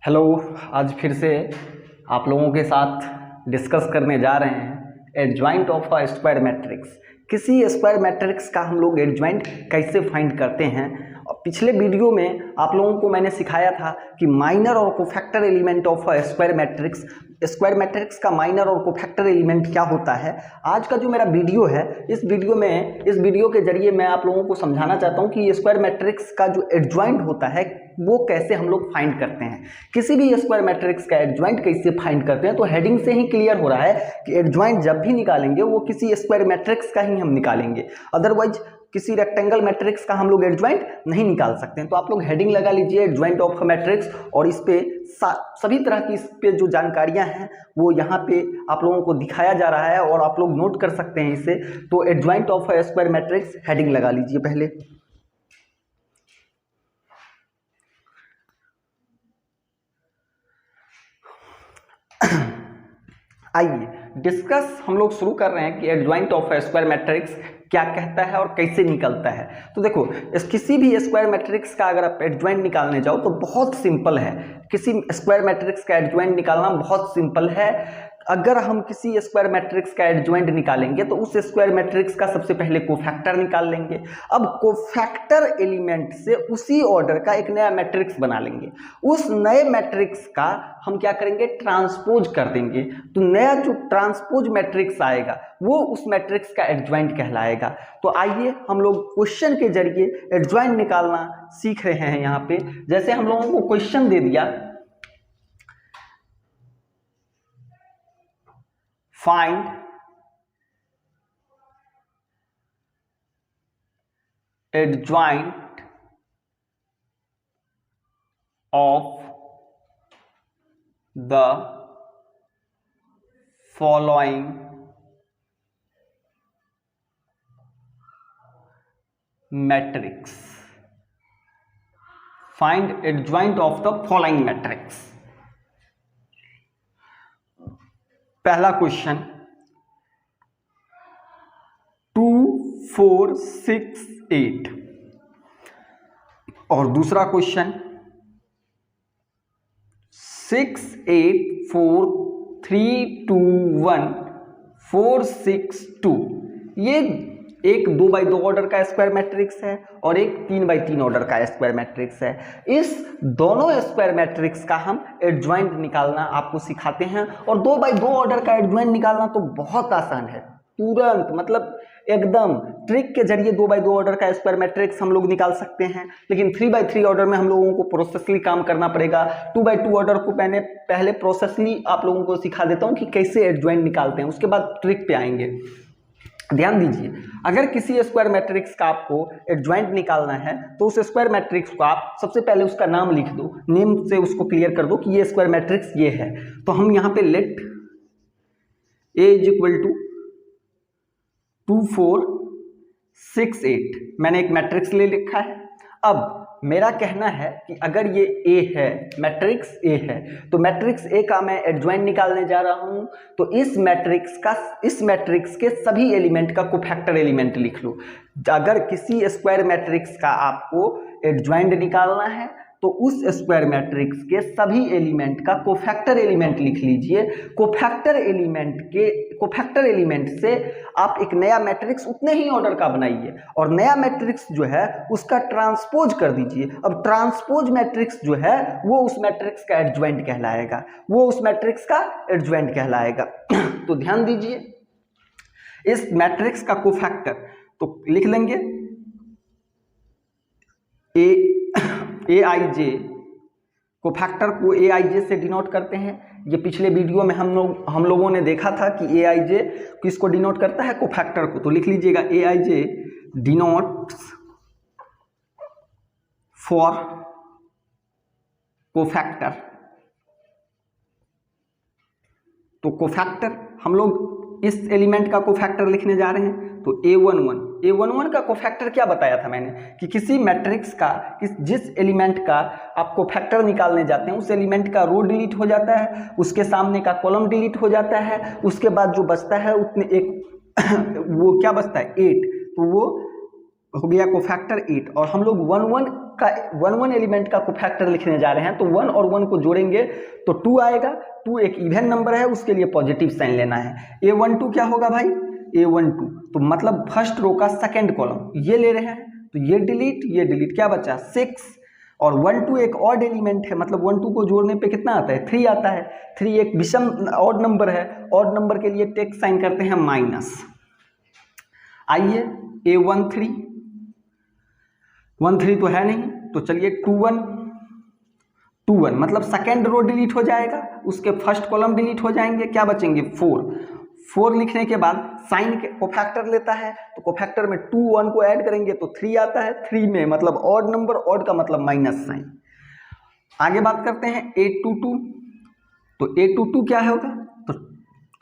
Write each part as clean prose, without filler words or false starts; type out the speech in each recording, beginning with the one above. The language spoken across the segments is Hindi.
हेलो। आज फिर से आप लोगों के साथ डिस्कस करने जा रहे हैं adjoint of a square matrix. किसी स्क्वायर मैट्रिक्स का हम लोग एडजॉइंट कैसे फाइंड करते हैं। और पिछले वीडियो में आप लोगों को मैंने सिखाया था कि माइनर और cofactor element of a square matrix का माइनर और कोफैक्टर एलिमेंट क्या होता है। आज का जो मेरा वीडियो है, इस वीडियो के जरिए मैं आप लोगों को समझाना चाहता हूं कि स्क्वायर मैट्रिक्स का जो एडजॉइंट होता है वो कैसे हम लोग फाइंड करते हैं। किसी भी स्क्वायर मैट्रिक्स का एडजॉइंट कैसे फाइंड करते हैं, तो हेडिंग से ही क्लियर हो रहा है कि एडजॉइंट जब भी निकालेंगे वो किसी स्क्वायर मैट्रिक्स का ही हम निकालेंगे, अदरवाइज किसी रेक्टेंगल मैट्रिक्स का हम लोग एडजॉइंट नहीं निकाल सकते हैं। तो आप लोग हेडिंग लगा लीजिए एडजॉइंट ऑफ मैट्रिक्स, और इस पे सभी तरह की इस पे जो जानकारियां हैं वो यहाँ पे आप लोगों को दिखाया जा रहा है और आप लोग नोट कर सकते हैं इसे। तो adjoint of square matrix heading लगा लीजिए पहले। आइए डिस्कस हम लोग शुरू कर रहे हैं कि एडजॉइंट ऑफ स्क्वायर मैट्रिक्स क्या कहता है और कैसे निकलता है। तो देखो, किसी भी स्क्वायर मैट्रिक्स का अगर आप एडजॉइंट निकालने जाओ तो बहुत सिंपल है। किसी स्क्वायर मैट्रिक्स का एडजॉइंट निकालना बहुत सिंपल है। अगर हम किसी स्क्वायर मैट्रिक्स का एडजॉइंट निकालेंगे तो उस स्क्वायर मैट्रिक्स का सबसे पहले कोफैक्टर निकाल लेंगे। अब कोफैक्टर एलिमेंट से उसी ऑर्डर का एक नया मैट्रिक्स बना लेंगे। उस नए मैट्रिक्स का हम क्या करेंगे, ट्रांसपोज कर देंगे। तो नया जो ट्रांसपोज मैट्रिक्स आएगा वो उस मैट्रिक्स का एडजॉइंट कहलाएगा। तो आइए हम लोग क्वेश्चन के जरिए एडजॉइंट निकालना सीख रहे हैं। यहाँ पे जैसे हम लोगों को क्वेश्चन दे दिया, find adjoint of the following matrix. Find adjoint of the following matrix. पहला क्वेश्चन 2 4 6 8 और दूसरा क्वेश्चन 6 8 4 3 2 1 4 6 2। ये एक 2x2 ऑर्डर का स्क्वायर मैट्रिक्स है और एक 3x3 ऑर्डर का स्क्वायर मैट्रिक्स है। इस दोनों स्क्वायर मैट्रिक्स का हम एडजॉइंट निकालना आपको सिखाते हैं। और 2x2 ऑर्डर का एडजॉइंट निकालना तो बहुत आसान है, तुरंत मतलब एकदम ट्रिक के जरिए 2x2 ऑर्डर का स्क्वायर मैट्रिक्स हम लोग निकाल सकते हैं। लेकिन 3x3 ऑर्डर में हम लोगों को प्रोसेसली काम करना पड़ेगा। 2x2 ऑर्डर को मैंने पहले प्रोसेसली आप लोगों को सिखा देता हूं कि कैसे एडजॉइंट निकालते हैं, उसके बाद ट्रिक पे आएंगे। ध्यान दीजिए, अगर किसी स्क्वायर मैट्रिक्स का आपको एडजॉइंट निकालना है तो उस स्क्वायर मैट्रिक्स को आप सबसे पहले उसका नाम लिख दो, नेम से उसको क्लियर कर दो कि ये स्क्वायर मैट्रिक्स ये है। तो हम यहाँ पे let A is equal to 2 4 6 8 मैंने एक मैट्रिक्स ले लिखा है। अब मेरा कहना है कि अगर ये ए है, मैट्रिक्स ए है, तो मैट्रिक्स ए का मैं एडजॉइंट निकालने जा रहा हूं। तो इस मैट्रिक्स के सभी एलिमेंट का कोफैक्टर एलिमेंट लिख लो। अगर किसी स्क्वायर मैट्रिक्स का आपको एडजॉइंट निकालना है तो उस स्क्वायर मैट्रिक्स के सभी एलिमेंट का कोफैक्टर एलिमेंट लिख लीजिए। कोफैक्टर एलिमेंट से आप एक नया मैट्रिक्स उतने ही ऑर्डर का बनाइए और नया मैट्रिक्स जो है उसका ट्रांसपोज कर दीजिए। अब ट्रांसपोज मैट्रिक्स जो है वो उस मैट्रिक्स का एडजॉइंट कहलाएगा, तो ध्यान दीजिए, इस मैट्रिक्स का कोफैक्टर तो लिख लेंगे ए आई जे। कोफैक्टर को ए आई जे से डिनोट करते हैं। ये पिछले वीडियो में हम लोगों ने देखा था कि ए आई जे किसको डिनोट करता है, कोफैक्टर को। तो लिख लीजिएगा ए आई जे डिनोट्स फॉर कोफैक्टर। तो कोफैक्टर हम लोग इस एलिमेंट का कोफैक्टर लिखने जा रहे हैं। तो A11 का कोफैक्टर क्या बताया था मैंने कि किसी मैट्रिक्स का जिस एलिमेंट का आप कोफैक्टर निकालने जाते हैं उस एलिमेंट का रो डिलीट हो जाता है, उसके सामने का कॉलम डिलीट हो जाता है, उसके बाद जो बचता है उतने एक वो क्या बचता है 8, तो वो हो गया कोफैक्टर 8, और हम लोग 1 एलिमेंट का कोफैक्टर लिखने जा रहे हैं, तो 1 और 1 को जोड़ेंगे तो 2 आएगा। 2 एक इवन नंबर है, उसके लिए पॉजिटिव साइन लेना है। A12 क्या होगा भाई, A12, तो मतलब फर्स्ट रो का सेकंड कॉलम ये ले रहे हैं, तो ये डिलीट, क्या बचा 6, और 1 2 एक ऑड एलिमेंट है, मतलब 1 2 को जोड़ने पे कितना आता है, 3 आता है। 3 एक विषम ऑड नंबर है, ऑड नंबर के लिए टेक साइन करते हैं माइनस। आइए A13 तो है नहीं, तो चलिए 2 1 मतलब सेकेंड रो डिलीट हो जाएगा, उसके फर्स्ट कॉलम डिलीट हो जाएंगे, क्या बचेंगे 4 लिखने के बाद साइन के कोफैक्टर लेता है, तो कोफैक्टर में 2 1 को ऐड करेंगे तो 3 आता है। 3 में मतलब ऑड नंबर, ऑड का मतलब माइनस साइन। आगे बात करते हैं A22, तो A22 क्या होगा, तो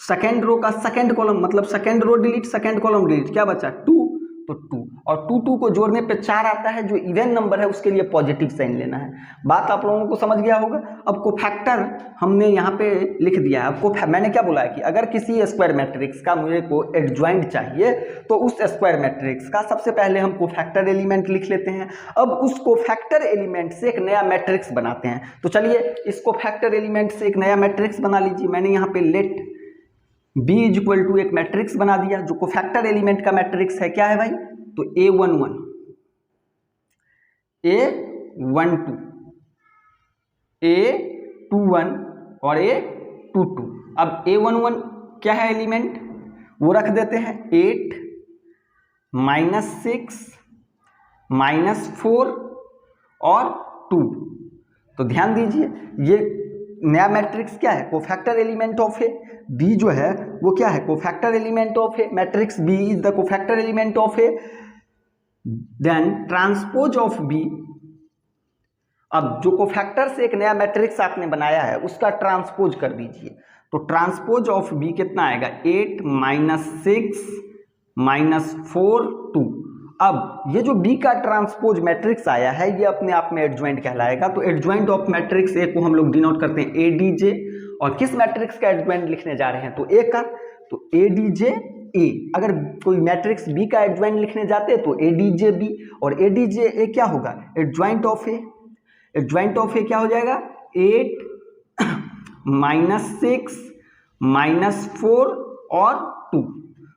सेकेंड रो का सेकेंड कॉलम, मतलब second row delete, second column delete, क्या बचा 2, तो 2, और 2 को जोड़ने पे 4 आता है, जो इवन नंबर है उसके लिए पॉजिटिव साइन लेना है। बात आप लोगों को समझ गया होगा। अब कोफैक्टर हमने यहाँ पे लिख दिया है। मैंने क्या बोला है कि अगर किसी स्क्वायर मैट्रिक्स का मुझे को एडजॉइंट चाहिए, तो उस स्क्वायर मैट्रिक्स का सबसे पहले हम कोफैक्टर एलिमेंट लिख लेते हैं। अब उस कोफैक्टर एलिमेंट से एक नया मैट्रिक्स बनाते हैं। तो चलिए इस कोफैक्टर एलिमेंट से एक नया मैट्रिक्स बना लीजिए। मैंने यहाँ पे लेट B इक्वल टू एक मैट्रिक्स बना दिया, जो कोफैक्टर एलिमेंट का मैट्रिक्स है, क्या है भाई, तो A11, A12, A21 और A22। अब A11 क्या है एलिमेंट, वो रख देते हैं 8 -6 -4 और 2। तो ध्यान दीजिए, ये नया मैट्रिक्स क्या है, cofactor element of A. B जो है वो क्या है, cofactor element of A. Matrix B is the cofactor element of A, then transpose of B. अब जो कोफैक्टर से एक नया मैट्रिक्स आपने बनाया है उसका ट्रांसपोज कर दीजिए, तो ट्रांसपोज ऑफ बी कितना आएगा, 8 -6 -4 2। अब ये जो बी का ट्रांसपोज मैट्रिक्स आया है, ये अपने आप में एडजॉइंट कहलाएगा। तो एडजॉइंट ऑफ मैट्रिक्स ए को हम लोग डिनोट करते हैं ADJ, और किस मैट्रिक्स का एडजॉइंट लिखने जा रहे हैं, तो ए का, तो ADJ ए। अगर कोई मैट्रिक्स बी का एडजॉइंट लिखने जाते हैं तो ADJ बी, और ADJ ए क्या होगा, adjoint of A. Adjoint of A क्या हो जाएगा, 8 -6 -4 और 2।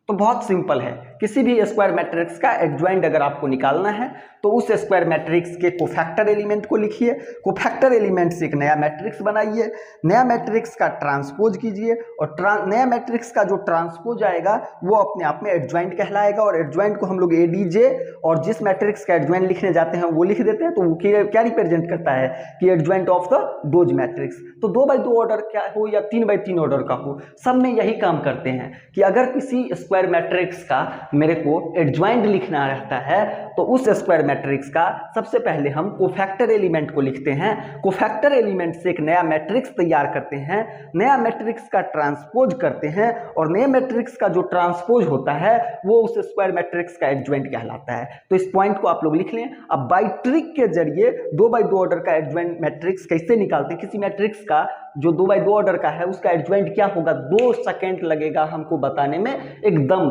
तो बहुत सिंपल है, किसी भी स्क्वायर मैट्रिक्स का एडजॉइंट अगर आपको निकालना है तो उस स्क्वायर मैट्रिक्स के कोफैक्टर एलिमेंट को लिखिए, कोफैक्टर एलिमेंट से एक नया मैट्रिक्स बनाइए, नया मैट्रिक्स का ट्रांसपोज कीजिए, और नया मैट्रिक्स का जो ट्रांसपोज आएगा वो अपने आप में एडजॉइंट कहलाएगा। और एडजॉइंट को हम लोग ADJ, और जिस मैट्रिक्स का एडजॉइंट लिखने जाते हैं वो लिख देते हैं। तो वो क्या रिप्रेजेंट करता है कि adjoint of the those matrix. तो 2x2 ऑर्डर क्या हो या 3x3 ऑर्डर का हो, सब में यही काम करते हैं कि अगर किसी स्क्वायर मैट्रिक्स का मेरे को एडजॉइंट लिखना रहता है तो उस स्क्वायर मैट्रिक्स का सबसे पहले हम कोफैक्टर एलिमेंट को लिखते हैं, कोफैक्टर एलिमेंट से एक नया मैट्रिक्स तैयार करते हैं, नया मैट्रिक्स का ट्रांसपोज करते हैं, और नए मैट्रिक्स का जो ट्रांसपोज होता है वो उस स्क्वायर मैट्रिक्स का एडजॉइंट कहलाता है। तो इस पॉइंट को आप लोग लिख लें। अब बाय ट्रिक के जरिए 2x2 ऑर्डर का एडजॉइंट मैट्रिक्स कैसे निकालते हैं, किसी मैट्रिक्स का जो 2x2 ऑर्डर का है उसका एडजॉइंट क्या होगा, 2 सेकेंड लगेगा हमको बताने में एकदम।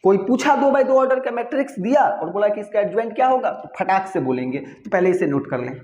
कोई पूछा 2x2 ऑर्डर का मैट्रिक्स दिया और बोला कि इसका एडजॉइंट क्या होगा, तो फटाक से बोलेंगे। तो पहले इसे नोट कर लें।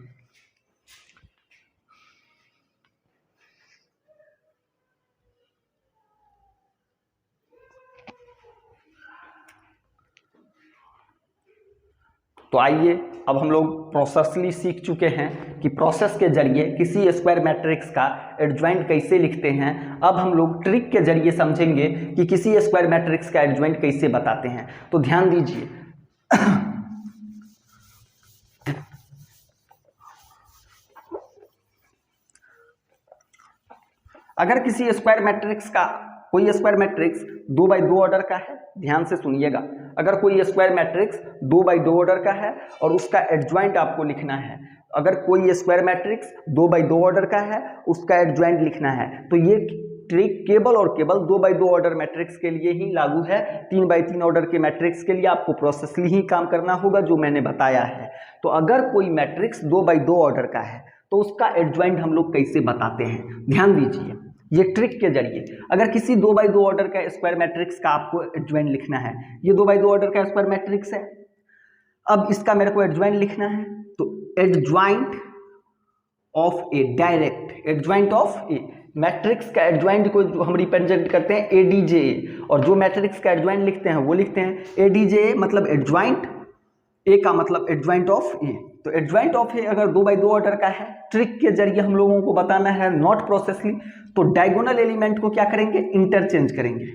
तो आइए अब हम लोग प्रोसेसली सीख चुके हैं कि प्रोसेस के जरिए किसी स्क्वायर मैट्रिक्स का एडजॉइंट कैसे लिखते हैं। अब हम लोग ट्रिक के जरिए समझेंगे कि किसी स्क्वायर मैट्रिक्स का एडजॉइंट कैसे बताते हैं। तो ध्यान दीजिए, अगर किसी स्क्वायर मैट्रिक्स का कोई स्क्वायर मैट्रिक्स 2x2 ऑर्डर का है, ध्यान से सुनिएगा, अगर कोई स्क्वायर मैट्रिक्स 2x2 ऑर्डर का है और उसका एडजॉइंट आपको लिखना है, अगर कोई स्क्वायर मैट्रिक्स 2x2 ऑर्डर का है उसका एडजॉइंट लिखना है, तो ये ट्रिक केवल और केवल 2x2 ऑर्डर मैट्रिक्स के लिए ही लागू है। 3x3 ऑर्डर के मैट्रिक्स के लिए आपको प्रोसेसली ही काम करना होगा जो मैंने बताया है। तो अगर कोई मैट्रिक्स 2x2 ऑर्डर का है तो उसका एडजॉइंट हम लोग कैसे बताते हैं, ध्यान दीजिए। ये ट्रिक के जरिए अगर किसी 2x2 ऑर्डर का स्क्वायर मैट्रिक्स का आपको एडजॉइंट लिखना है, ये 2x2 ऑर्डर का स्क्वायर मैट्रिक्स है, अब इसका मेरे को एडजॉइंट लिखना है, तो adjoint of A, direct adjoint of A, matrix का एडजॉइंट को हम रिप्रेजेंट करते हैं एडीजे, और जो मैट्रिक्स का एडजॉइंट लिखते हैं वो लिखते हैं एडीजे, मतलब एडजॉइंट, ए का मतलब एडजॉइंट ऑफ ए। तो एडजॉइंट ऑफ ए अगर 2x2 ऑर्डर का है, ट्रिक के जरिए हम लोगों को बताना है, नॉट प्रोसेसली, तो डायगोनल एलिमेंट को क्या करेंगे, इंटरचेंज करेंगे,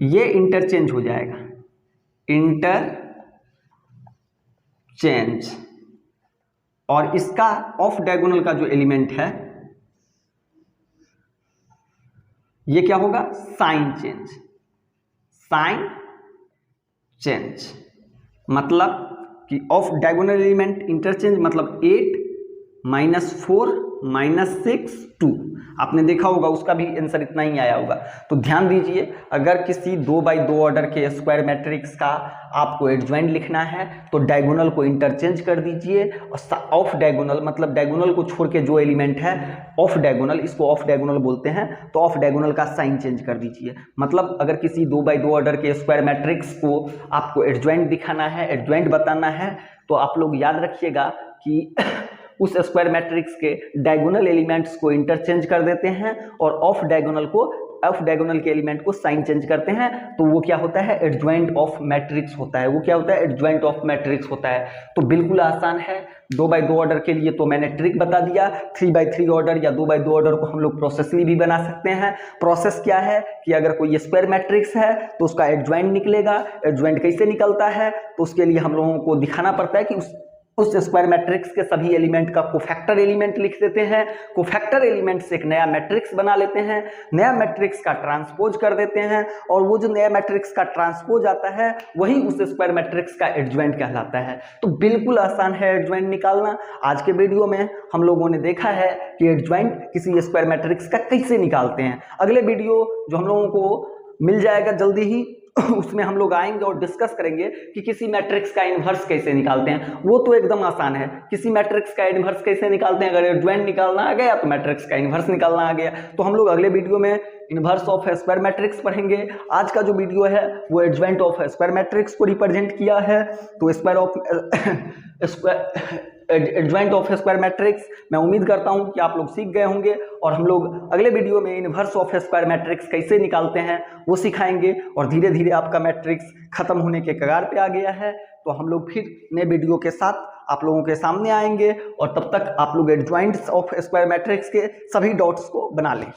ये इंटरचेंज हो जाएगा, इंटरचेंज, और इसका ऑफ डायगोनल का जो एलिमेंट है ये क्या होगा, साइन चेंज, साइन चेंज, मतलब कि ऑफ डायगोनल एलिमेंट इंटरचेंज, मतलब 8 -4 -6 2। आपने देखा होगा उसका भी आंसर इतना ही आया होगा। तो ध्यान दीजिए, अगर किसी 2x2 ऑर्डर के स्क्वायर मैट्रिक्स का आपको एडजॉइंट लिखना है तो डायगोनल को इंटरचेंज कर दीजिए, और ऑफ डायगोनल मतलब डायगोनल को छोड़ के जो एलिमेंट है ऑफ डायगोनल, इसको ऑफ डायगोनल बोलते हैं, तो ऑफ डायगोनल का साइन चेंज कर दीजिए। मतलब अगर किसी 2x2 ऑर्डर के स्क्वायर मैट्रिक्स को आपको एडजॉइंट दिखाना है, एडजॉइंट बताना है, तो आप लोग याद रखिएगा कि उस स्क्वायर मैट्रिक्स के डायगोनल एलिमेंट्स को इंटरचेंज कर देते हैं और ऑफ डायगोनल के एलिमेंट को साइन चेंज करते हैं, तो वो क्या होता है, एडजॉइंट ऑफ मैट्रिक्स होता है। वो क्या होता है, एडजॉइंट ऑफ मैट्रिक्स होता है। तो बिल्कुल आसान है। 2x2 ऑर्डर के लिए तो मैंने ट्रिक बता दिया। 3x3 ऑर्डर या 2x2 ऑर्डर को हम लोग प्रोसेसली भी बना सकते हैं। प्रोसेस क्या है कि अगर कोई स्क्वायर मैट्रिक्स है तो उसका एडजॉइंट निकलेगा। एडजॉइंट कैसे निकलता है, तो उसके लिए हम लोगों को दिखाना पड़ता है कि उस स्क्वायर मैट्रिक्स के सभी एलिमेंट का कोफैक्टर एलिमेंट लिख देते हैं। कोफैक्टर एलिमेंट से एक नया मैट्रिक्स बना लेते हैं, नया मैट्रिक्स का ट्रांसपोज कर देते हैं, और वो जो नया मैट्रिक्स का ट्रांसपोज आता है वही उस स्क्वायर मैट्रिक्स का एडजॉइंट कहलाता है। तो बिल्कुल आसान है एडजॉइंट निकालना। आज के वीडियो में हम लोगों ने देखा है कि एडजॉइंट किसी स्क्वायर मैट्रिक्स का कैसे निकालते हैं। अगले वीडियो जो हम लोगों को मिल जाएगा जल्दी ही, उसमें हम लोग आएंगे और डिस्कस करेंगे कि किसी मैट्रिक्स का इन्वर्स कैसे निकालते हैं। वो तो एकदम आसान है, किसी मैट्रिक्स का इन्वर्स कैसे निकालते हैं। अगर एडजॉइंट निकालना आ गया तो मैट्रिक्स का इन्वर्स निकालना आ गया। तो हम लोग अगले वीडियो में इन्वर्स ऑफ स्क्वायर मैट्रिक्स पढ़ेंगे। आज का जो वीडियो है वो एडजॉइंट ऑफ स्क्वायर मैट्रिक्स को रिप्रेजेंट किया है। तो एडजॉइंट ऑफ स्क्वायर मैट्रिक्स मैं उम्मीद करता हूं कि आप लोग सीख गए होंगे, और हम लोग अगले वीडियो में इन्वर्स ऑफ स्क्वायर मैट्रिक्स कैसे निकालते हैं वो सिखाएंगे, और धीरे धीरे आपका मैट्रिक्स खत्म होने के कगार पे आ गया है। तो हम लोग फिर नए वीडियो के साथ आप लोगों के सामने आएंगे, और तब तक आप लोग एडजॉइंट्स ऑफ स्क्वायर मैट्रिक्स के सभी डॉट्स को बना लें।